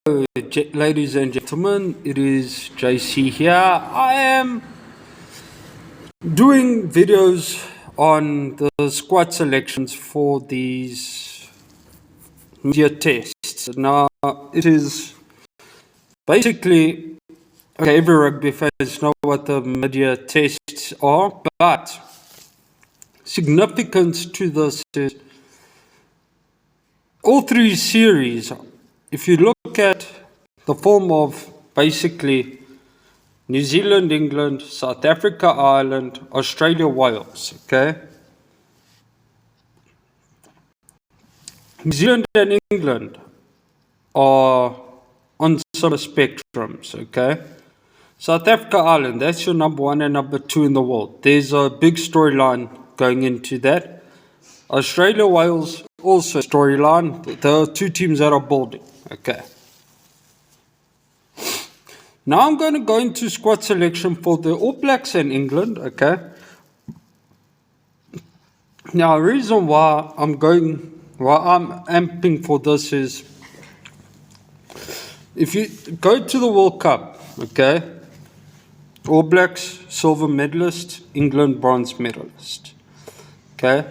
Ladies and gentlemen, it is JC here. I am doing videos on the squad selections for these media tests. Now, it is basically, okay, every rugby fans know what the media tests are, but significance to this is all three series. If you look at the form of basically New Zealand, England, South Africa, Ireland, Australia, Wales, okay? New Zealand and England are on similar spectrums, okay? South Africa, Ireland, that's your number one and number two in the world. There's a big storyline going into that. Australia, Wales, also storyline. There are two teams that are building, okay? Now I'm going to go into squad selection for the All Blacks and England, okay? Now, the reason why I'm amping for this is, if you go to the World Cup, okay, All Blacks, silver medalist, England, bronze medalist, okay?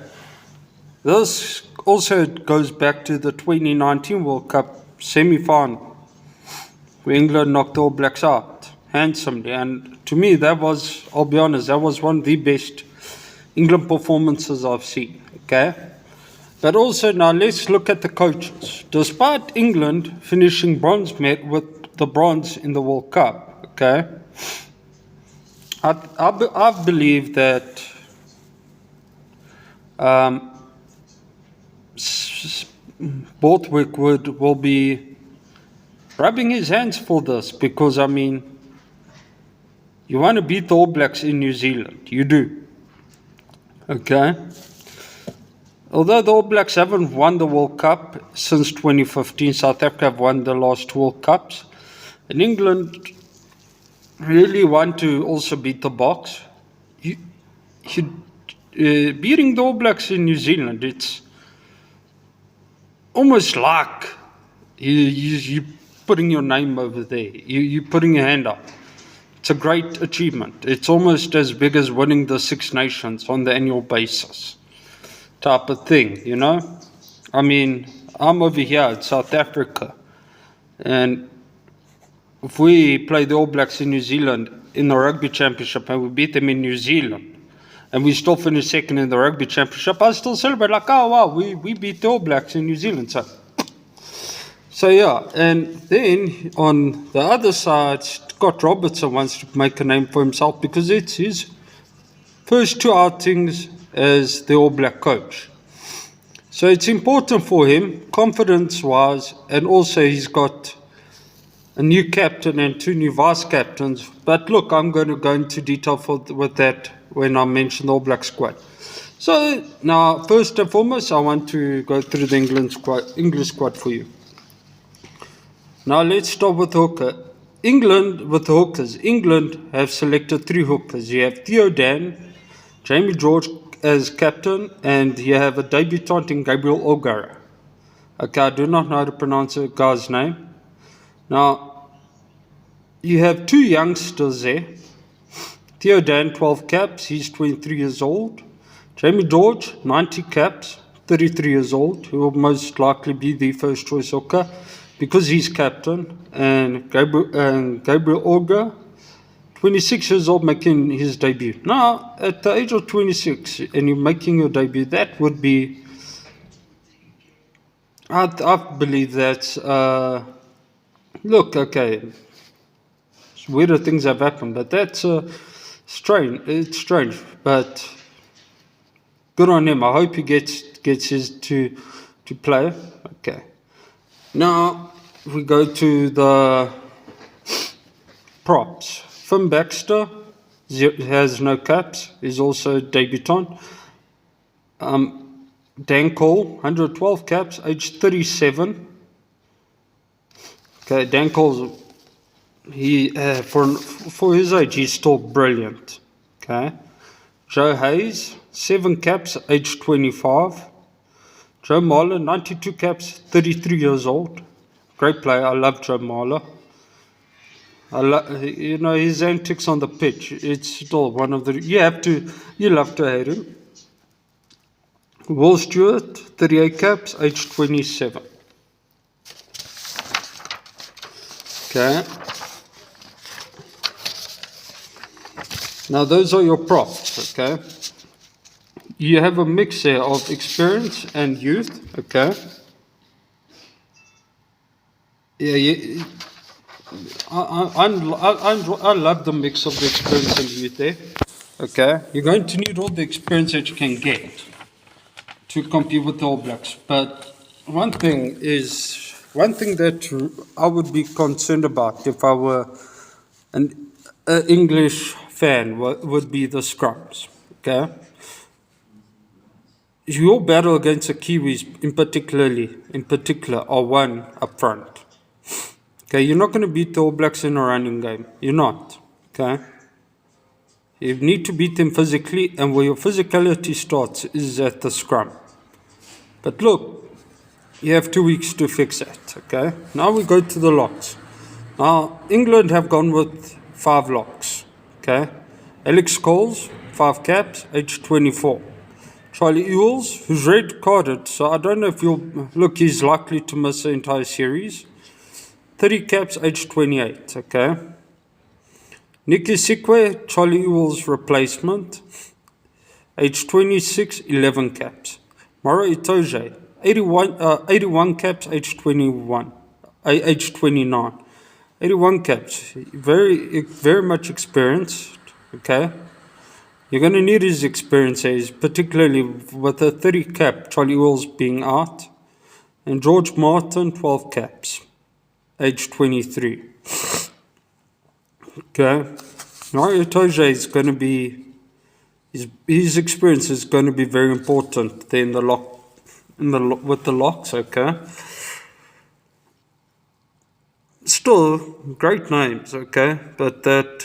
This also goes back to the 2019 World Cup semi-final, where England knocked the All Blacks out handsomely. And to me, that was, I'll be honest, that was one of the best England performances I've seen, okay? But also now let's look at the coaches. Despite England finishing with the bronze in the World Cup, okay, I believe that Borthwick will be rubbing his hands for this, because, I mean, you want to beat the All Blacks in New Zealand. You do. Okay? Although the All Blacks haven't won the World Cup since 2015, South Africa have won the last two World Cups. And England really want to also beat the Boks. Beating the All Blacks in New Zealand, it's almost like you putting your name over there. You putting your hand up. It's a great achievement. It's almost as big as winning the Six Nations on the annual basis type of thing, you know? I mean, I'm over here in South Africa, and if we play the All Blacks in New Zealand in the Rugby Championship and we beat them in New Zealand, and we still finish second in the Rugby Championship, I still celebrate like, oh wow, we beat the All Blacks in New Zealand. So yeah, and then on the other side, Scott Robertson wants to make a name for himself because it's his first two outings as the All Black coach. So it's important for him, confidence-wise, and also he's got a new captain and two new vice captains. But look, I'm going to go into detail with that when I mention the All Black squad. So now, first and foremost, I want to go through the English squad for you. Now let's start with hooker. England with the hookers. England have selected three hookers. You have Theo Dan, Jamie George as captain, and you have a debutant in Gabriel O'Gara. Okay, I do not know how to pronounce the guy's name. Now, you have two youngsters there. Theo Dan, 12 caps, he's 23 years old. Jamie George, 90 caps, 33 years old, who will most likely be the first choice hooker because he's captain. And Gabriel O'Gara, 26 years old, making his debut. Now, at the age of 26, and you're making your debut, that would be, I believe that's, look, okay, weirder things have happened, but that's strange. It's strange, but good on him. I hope he gets his to play. Okay. Now, we go to the props. Finn Baxter has no caps. He's also a debutant. Dan Cole, 112 caps, age 37. Okay, Dan Cole's, for his age, he's still brilliant. Okay. Joe Hayes, 7 caps, age 25. Joe Marler, 92 caps, 33 years old. great player. I love Joe Marler. His antics on the pitch. It's still one of the. You'll have to hate him. Will Stewart, 38 caps, age 27. Okay. Now those are your props, okay? You have a mix here of experience and youth, okay? Yeah, I love the mix of the experience and youth there, okay? You're going to need all the experience that you can get to compete with the All Blacks. But one thing that I would be concerned about if I were an English fan would be the scrums, okay? Your battle against the Kiwis in particular are one up front. Okay, you're not going to beat the All Blacks in a running game. You're not, okay? You need to beat them physically, and where your physicality starts is at the scrum. But look, you have 2 weeks to fix that, okay? Now we go to the locks. Now, England have gone with 5 locks, okay? Alex Coles, 5 caps, age 24. Charlie Ewells, who's red carded, so I don't know if he's likely to miss the entire series. 30 caps, age 28, okay? Nicky Sikwe, Charlie Ewells' replacement, age 26, 11 caps. Maro Itoje, 81 caps, age 29. 81 caps, very much experienced, okay? You're going to need his experiences, particularly with the 30 cap, Charlie Ewells being out. And George Martin, 12 caps, age 23. Okay. Mario Itoje is going to be, his experience is going to be very important there with the locks, okay. Still, great names, okay, but that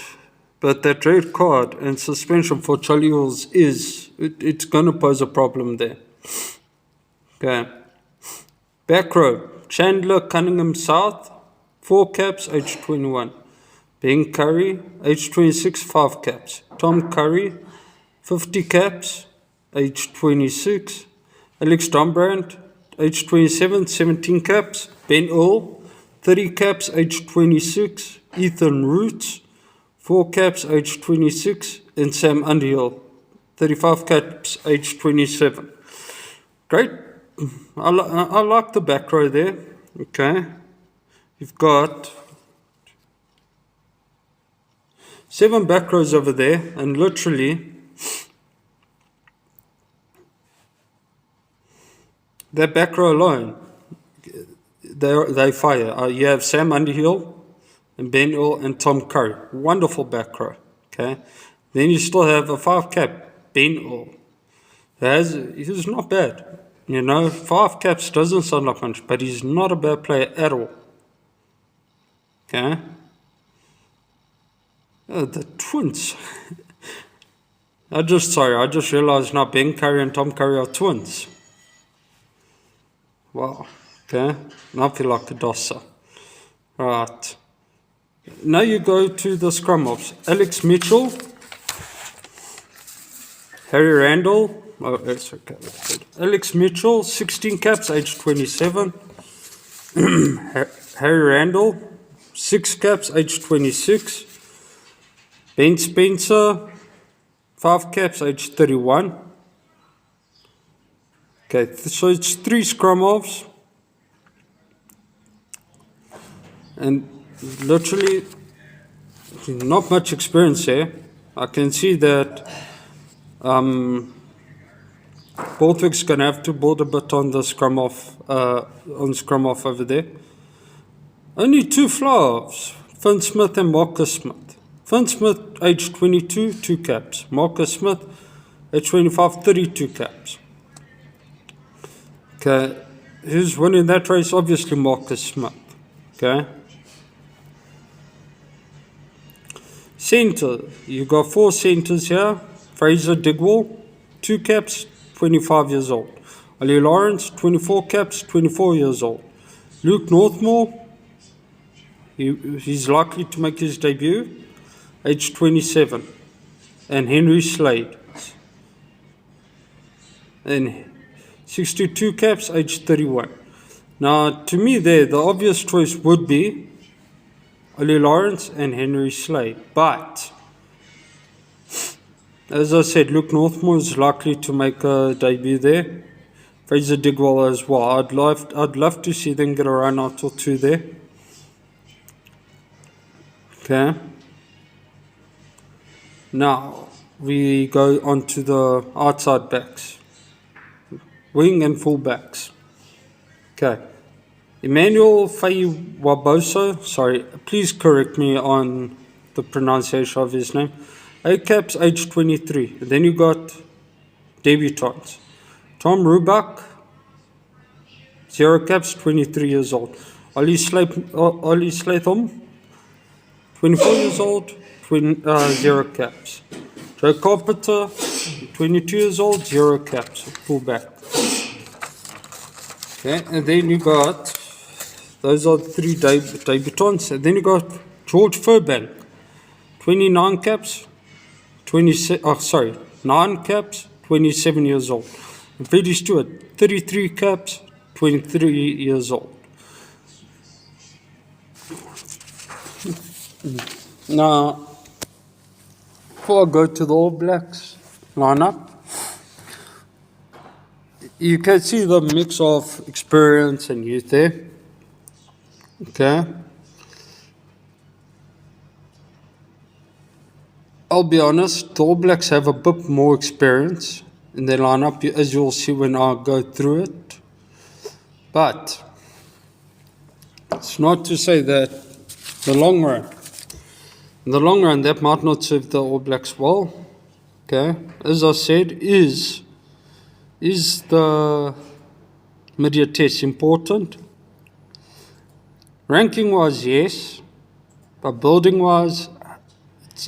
red card and suspension for Charlie Ewells it's going to pose a problem there. Okay. Back row, Chandler Cunningham South, 4 caps, age 21. Ben Curry, age 26, 5 caps. Tom Curry, 50 caps, age 26. Alex Dombrand, age 27, 17 caps. Ben Earl, 30 caps, age 26. Ethan Roots, 4 caps, age 26. And Sam Underhill, 35 caps, age 27. Great. I like the back row there. Okay. You've got 7 back rows over there, and literally that back row alone, they fire. You have Sam Underhill and Ben Earl and Tom Curry. Wonderful back row. Okay. Then you still have a 5 cap, Ben Earl. He's not bad. 5 caps doesn't sound like much, but he's not a bad player at all. Okay. The twins. I just realized now Ben Curry and Tom Curry are twins. Wow. Okay. Now I feel like a dosser. Right. Now you go to the scrum offs. Alex Mitchell, Harry Randall. Oh, that's okay. Alex Mitchell, 16 caps, age 27. Harry Randall, 6 caps, age 26. Ben Spencer, 5 caps, age 31. Okay, so it's 3 scrum offs. And literally, not much experience here. I can see that Borthwick's going to have to build a bit on the scrum off over there. Only 2 fly-offs, Finn Smith and Marcus Smith. Finn Smith, age 22, 2 caps. Marcus Smith, age 25, 32 caps. Okay, who's winning that race? Obviously Marcus Smith. Okay. Centre, you got 4 centres here. Fraser Digwell, 2 caps, 25 years old. Ali Lawrence, 24 caps, 24 years old. Luke Northmore, He's likely to make his debut, age 27. And Henry Slade. And 62 caps, age 31. Now, to me there, the obvious choice would be Ollie Lawrence and Henry Slade. But, as I said, Luke Northmore is likely to make a debut there. Fraser Digwell as well. I'd love to see them get a run out or two there. Okay. Now, we go on to the outside backs. Wing and full backs. Okay. Emmanuel Fayi-Waboso, sorry, please correct me on the pronunciation of his name. 8 caps, age 23. Then you got debutants. Tom Rubach, 0 caps, 23 years old. Ollie Slatham, 24 years old, 0 caps. Joe Carpenter, 22 years old, 0 caps, full back. Okay, and then you got, those are the 3 debutants. And then you got George Furbank, 29 caps, 9 caps, 27 years old. And Freddie Stewart, 33 caps, 23 years old. Now, before I go to the All Blacks lineup, you can see the mix of experience and youth there. Okay. I'll be honest, the All Blacks have a bit more experience in their lineup, as you'll see when I go through it. But it's not to say that in the long run, that might not serve the All Blacks well. Okay, as I said, is the mid-year test important? Ranking-wise, yes, but building-wise,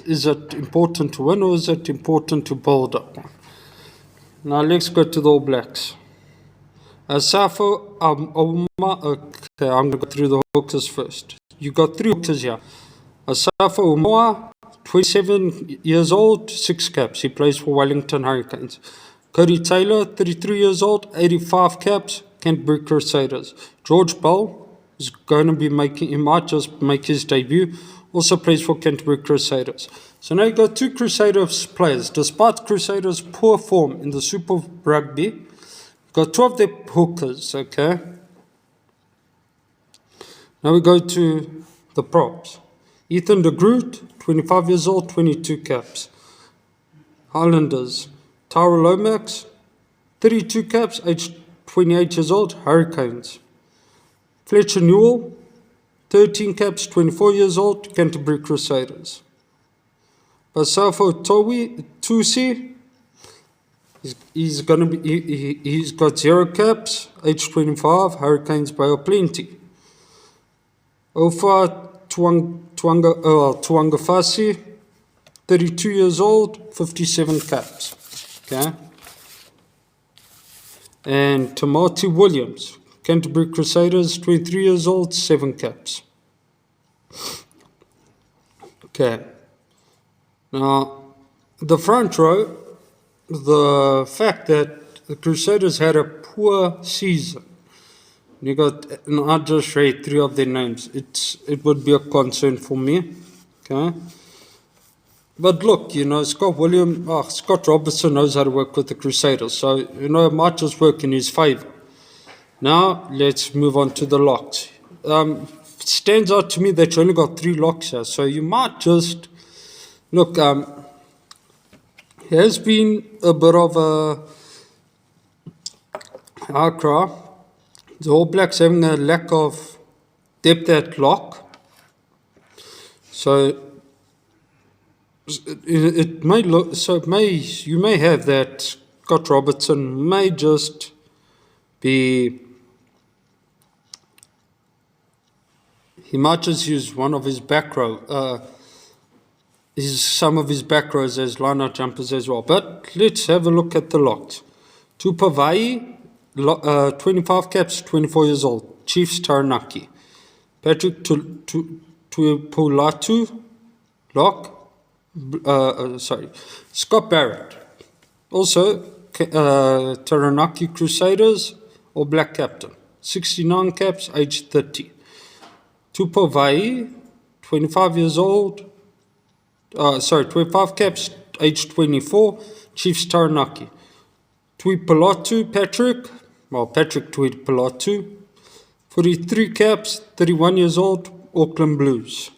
is it important to win or is it important to build up? Now let's go to the All Blacks. Asafo okay, I'm going to go through the hookers first. You got 3 hookers here. Asafo Umoa, 27 years old, 6 caps. He plays for Wellington Hurricanes. Cody Taylor, 33 years old, 85 caps, Canterbury Crusaders. George Bell is going to be he might just make his debut, also plays for Canterbury Crusaders. So now you've got 2 Crusaders players. Despite Crusaders' poor form in the Super Rugby, you've got 2 of their hookers, okay? Now we go to the props. Ethan de Groot, 25 years old, 22 caps. Highlanders. Tara Lomax, 32 caps, age 28 years old, Hurricanes. Fletcher Newell, 13 caps, 24 years old, Canterbury Crusaders. Basafo Tusi, he's got 0 caps, age 25, Hurricanes Bay of Plenty. Ofa Tuangafasi, 32 years old, 57 caps. Okay. And Tamati Williams, Canterbury Crusaders, 23 years old, 7 caps. Okay. Now, the front row, the fact that the Crusaders had a poor season, you got, and I just read 3 of their names, it would be a concern for me. Okay. But look, Scott Robertson knows how to work with the Crusaders, so, it might just work in his favour. Now, let's move on to the locks. It stands out to me that you only got 3 locks here, so you might just, look, there has been a bit of a outcry. The All Blacks having a lack of depth at lock, so it may look, you may have that Scott Robertson may just be, he might just use one of his back row, some of his back rows as line-out jumpers as well. But let's have a look at the locks. Tupavai, 25 caps, 24 years old, Chiefs Taranaki. Patrick Tuipulatu, lock. Scott Barrett. Also, Taranaki Crusaders, All Black captain. 69 caps, age 30. Tupovai, 25 years old. 25 caps, age 24. Chiefs Taranaki. Tuipulatu Patrick, Patrick Tuipulatu, 43 caps, 31 years old, Auckland Blues.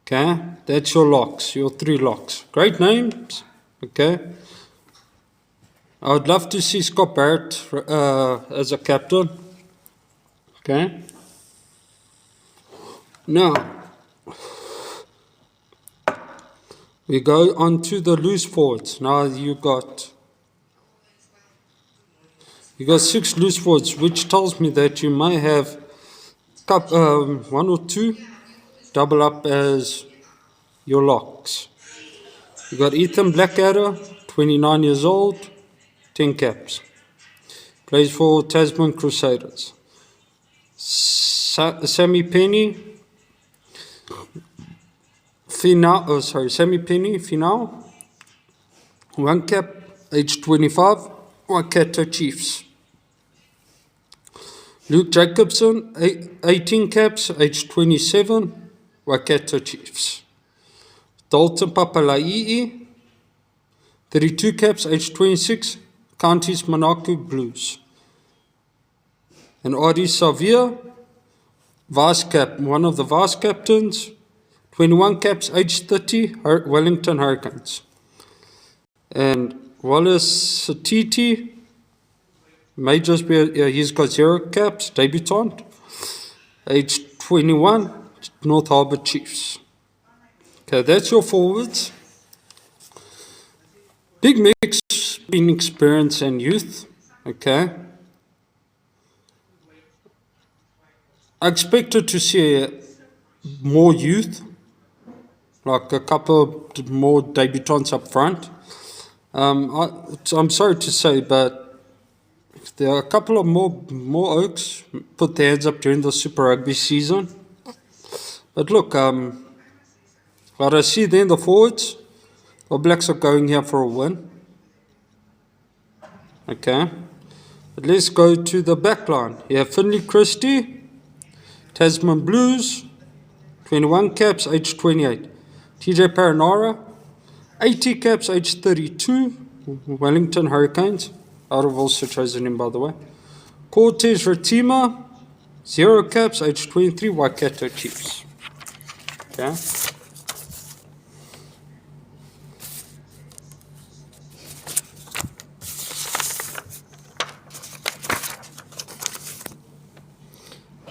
Okay, that's your locks, your 3 locks. Great names, okay. I would love to see Scott Barrett as a captain. Okay. Now, we go on to the loose forwards. Now you got 6 loose forwards, which tells me that you may have 1 or 2 double up as your locks. You got Ethan Blackadder, 29 years old, 10 caps. Plays for Tasman Crusaders. Sammy Penny, Finau, 1 cap, age 25, Waikato Chiefs. Luke Jacobson, 18 caps, age 27, Waikato Chiefs. Dalton Papalai'i, 32 caps, age 26, Counties Manaku Blues. And Adi Savia, one of the vice captains, 21 caps, age 30, Wellington Hurricanes. And Wallace Satiti, Majors, he's got 0 caps, debutant, age 21, North Harbour Chiefs. Okay, that's your forwards. Big mix between experience and youth. Okay. I expected to see more youth, like a couple more debutants up front. I'm sorry to say, but there are a couple of more Oaks put their hands up during the Super Rugby season. But look, what I see there in the forwards, the Blacks are going here for a win. Okay. But let's go to the back line. You have Finley Christie, Tasman Blues, 21 caps, age 28. TJ Paranara, 80 caps, age 32, Wellington Hurricanes. I would have also chosen him, by the way. Cortez Ratima, 0 caps, age 23, Waikato Chiefs. Okay.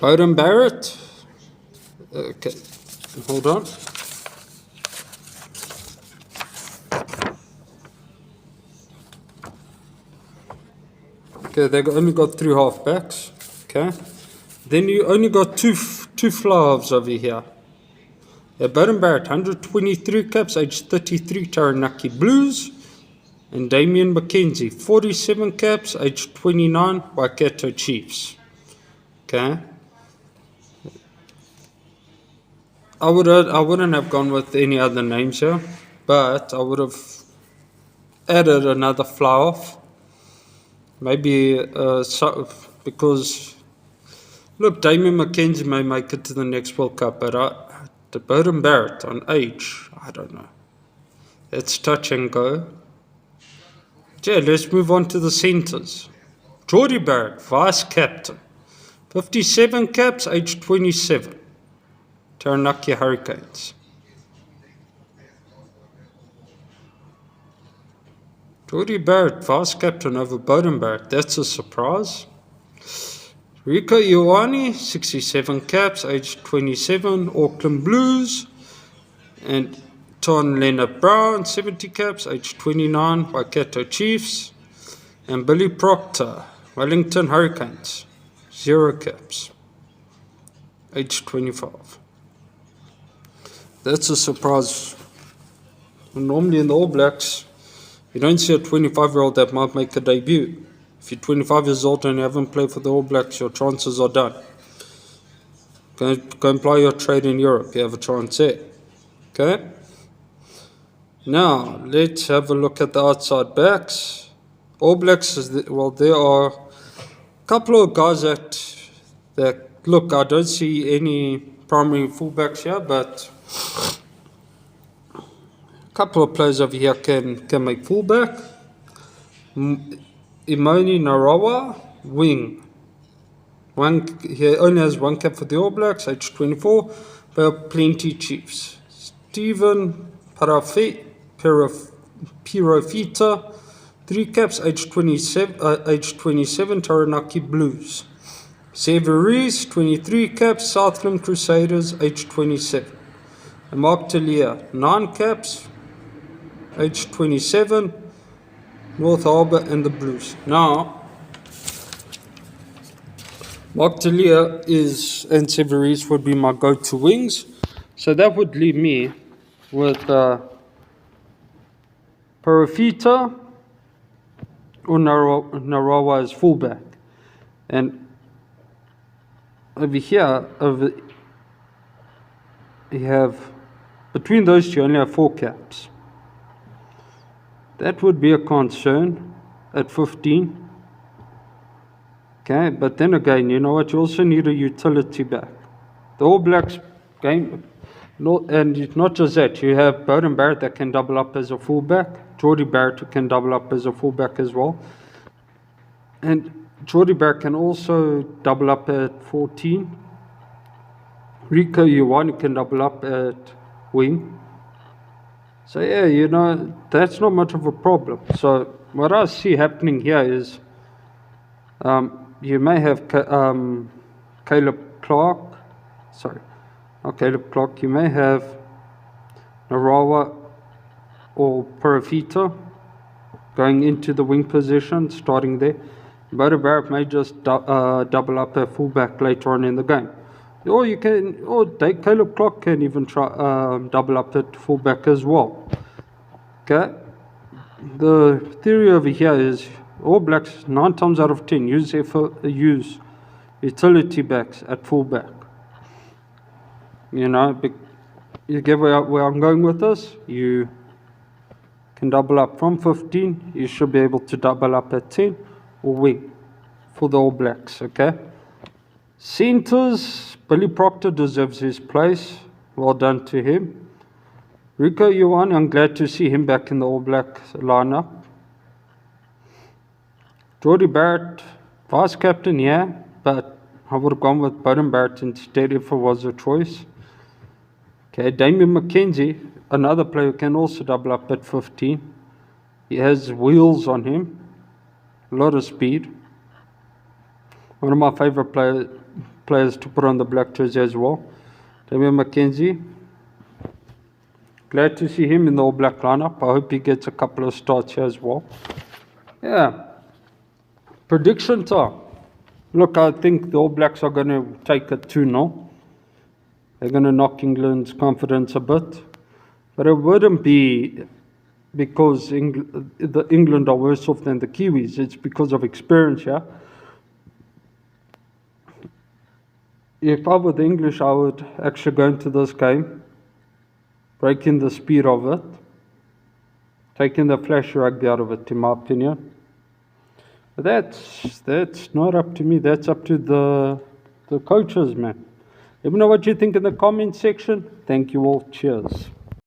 Beauden Barrett. Okay, hold on. Okay, they only got 3 halfbacks. Okay, then you only got two fly halves over here. Beauden Barrett, 123 caps, age 33, Taranaki Blues. And Damian McKenzie, 47 caps, age 29, Waikato Chiefs. Okay. I wouldn't have gone with any other names here, but I would have added another fly off. Maybe because, look, Damian McKenzie may make it to the next World Cup, but the Beauden Barrett on age, I don't know. It's touch and go. Yeah, let's move on to the centres. Geordie Barrett, vice captain, 57 caps, age 27. Taranaki Hurricanes. Geordie Barrett, vice captain over Beauden Barrett. That's a surprise. Rico Ioane, 67 caps, age 27, Auckland Blues. And Ton Leonard Brown, 70 caps, age 29, Waikato Chiefs. And Billy Proctor, Wellington Hurricanes, 0 caps, age 25. That's a surprise. Normally in the All Blacks, you don't see a 25-year-old that might make a debut. If you're 25 years old and you haven't played for the All Blacks, your chances are done. Go and ply your trade in Europe. You have a chance there. Okay? Now, let's have a look at the outside backs. All Blacks, there are a couple of guys that look, I don't see any primary fullbacks here, but a couple of players over here can make fullback. Imoni Narawa, wing. He only has one cap for the All Blacks, age 24, but plenty Chiefs. Stephen Pirofita, 3 caps, age 27, Taranaki Blues. Severies, 23 caps, Southland Crusaders, age 27. And Mark Talia, 9 caps, age 27, North Harbour and the Blues. Now, Mark Talia and Severies would be my go-to wings. So that would leave me with Parafita or Narawa as fullback. And over here, you have, between those two, you only have 4 caps. That would be a concern at 15. Okay, but then again, you know what? You also need a utility back. The All Blacks game, and not just that, you have Beauden Barrett that can double up as a fullback, Jordie Barrett who can double up as a fullback as well. And Jordie Barrett can also double up at 14. Rico Ioane can double up at wing. So yeah, you know, that's not much of a problem. So what I see happening here is you may have Caleb Clark. Sorry, not Caleb Clark. You may have Narawa or Parafita going into the wing position, starting there. Beauden Barrett may just double up at fullback later on in the game. Or Caleb Clark can even try double up at fullback as well. Okay. The theory over here is All Blacks 9 times out of 10 use utility backs at fullback. You know, you get where I'm going with this. You can double up from 15. You should be able to double up at 10 or wing for the All Blacks. Okay. Centers, Billy Proctor deserves his place. Well done to him. Rico Ioane, I'm glad to see him back in the All Black lineup. Jordie Barrett, vice captain, yeah, but I would have gone with Beauden Barrett instead if it was a choice. Okay, Damian McKenzie, another player who can also double up at 15. He has wheels on him, a lot of speed. One of my favorite players to put on the black jersey as well. Damian McKenzie. Glad to see him in the All Black lineup. I hope he gets a couple of starts here as well. Yeah. Prediction time. Look, I think the All Blacks are going to take it 2-0. They're going to knock England's confidence a bit. But it wouldn't be because England are worse off than the Kiwis. It's because of experience, yeah? If I were the English, I would actually go into this game, breaking the speed of it, taking the flash rugby out of it, in my opinion. But that's not up to me. That's up to the coaches, man. Let me know what you think in the comment section. Thank you all. Cheers.